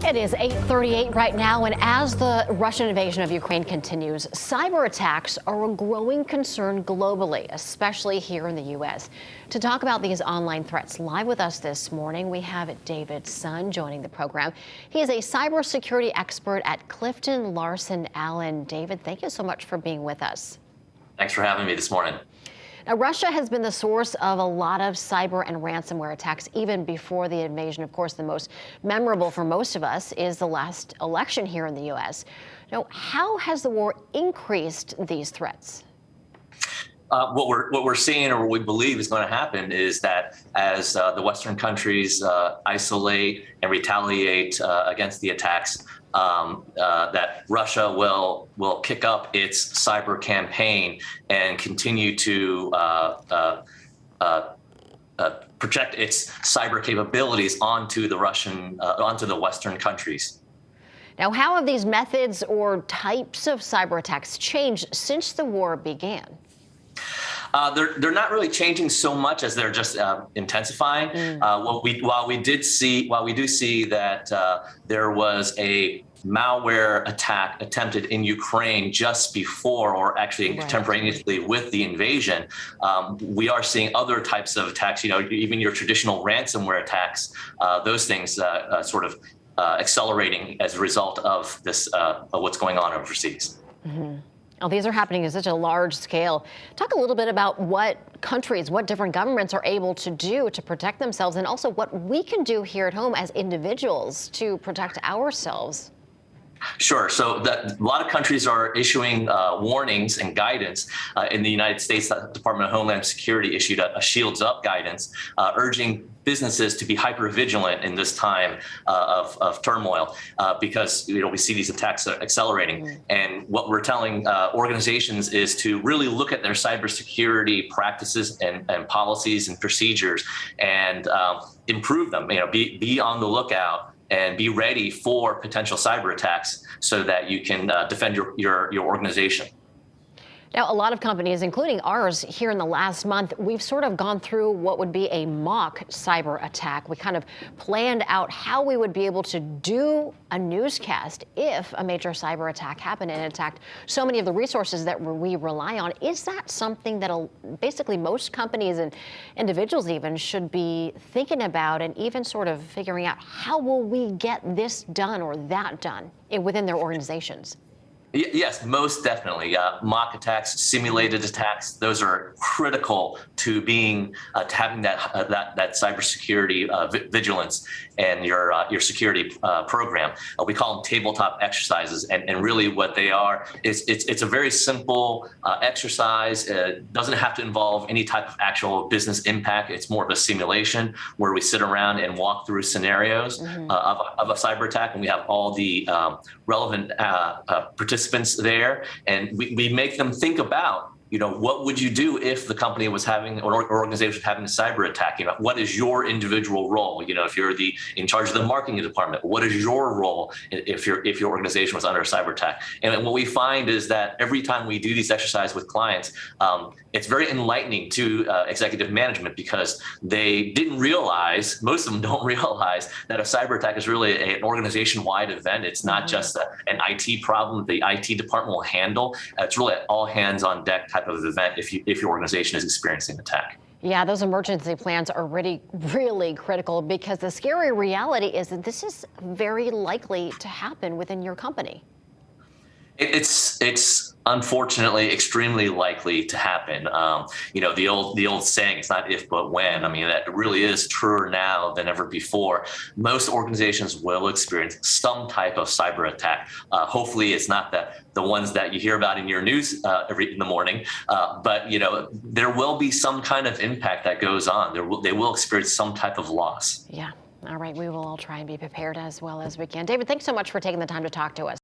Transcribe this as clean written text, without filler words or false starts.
It is 8:38 right now, and as the Russian invasion of Ukraine continues, cyber attacks are a growing concern globally, especially here in the U.S. To talk about these online threats, live with us this morning, we have David Sun joining the program. He is a cybersecurity expert at Clifton Larson Allen. David, thank you so much for being with us. Thanks for having me this morning. Now, Russia has been the source of a lot of cyber and ransomware attacks even before the invasion. Of course, the most memorable for most of us is the last election here in the U.S. Now, how has the war increased these threats? What we're seeing, or what we believe is going to happen, is that as the Western countries isolate and retaliate against the attacks, that Russia will kick up its cyber campaign and continue to project its cyber capabilities onto the Western countries. Now, how have these methods or types of cyber attacks changed since the war began? They're not really changing so much as they're just intensifying. While we do see that there was a malware attack attempted in Ukraine just before, or actually contemporaneously with the invasion, we are seeing other types of attacks. Even your traditional ransomware attacks, those things sort of accelerating as a result of this, of what's going on overseas. Mm-hmm. Now, these are happening at such a large scale. Talk a little bit about what countries, what different governments are able to do to protect themselves, and also what we can do here at home as individuals to protect ourselves. Sure. So a lot of countries are issuing warnings and guidance. In the United States, the Department of Homeland Security issued a Shields Up guidance, urging businesses to be hyper vigilant in this time of turmoil, because we see these attacks accelerating. And what we're telling organizations is to really look at their cybersecurity practices and policies and procedures and improve them. Be on the lookout and be ready for potential cyber attacks so that you can defend your organization. Now, a lot of companies, including ours here in the last month, we've sort of gone through what would be a mock cyber attack. We kind of planned out how we would be able to do a newscast if a major cyber attack happened and attacked so many of the resources that we rely on. Is that something that basically most companies and individuals even should be thinking about, and even sort of figuring out how will we get this done or that done within their organizations? Yes, most definitely. Mock attacks, simulated attacks, those are critical to to having that cybersecurity vigilance and your security program. We call them tabletop exercises, and really what they are is it's a very simple exercise. It doesn't have to involve any type of actual business impact. It's more of a simulation where we sit around and walk through scenarios of a cyber attack, and we have all the relevant participants there, and we make them think about, what would you do if the company was having, or organization was having a cyber attack? What is your individual role? If you're in charge of the marketing department, what is your role if your organization was under a cyber attack? And what we find is that every time we do these exercises with clients, it's very enlightening to executive management, because they didn't realize, most of them don't realize, that a cyber attack is really an organization-wide event. It's not just an IT problem the IT department will handle. It's really an all hands on deck type of event if your organization is experiencing an attack. Yeah, those emergency plans are really critical, because the scary reality is that this is very likely to happen within your company. It's unfortunately extremely likely to happen. The old saying, it's not if but when. I mean, that really is truer now than ever before. Most organizations will experience some type of cyber attack. Hopefully it's not the ones that you hear about in your news in the morning, but there will be some kind of impact that goes on. They will experience some type of loss. Yeah. All right. We will all try and be prepared as well as we can. David, thanks so much for taking the time to talk to us.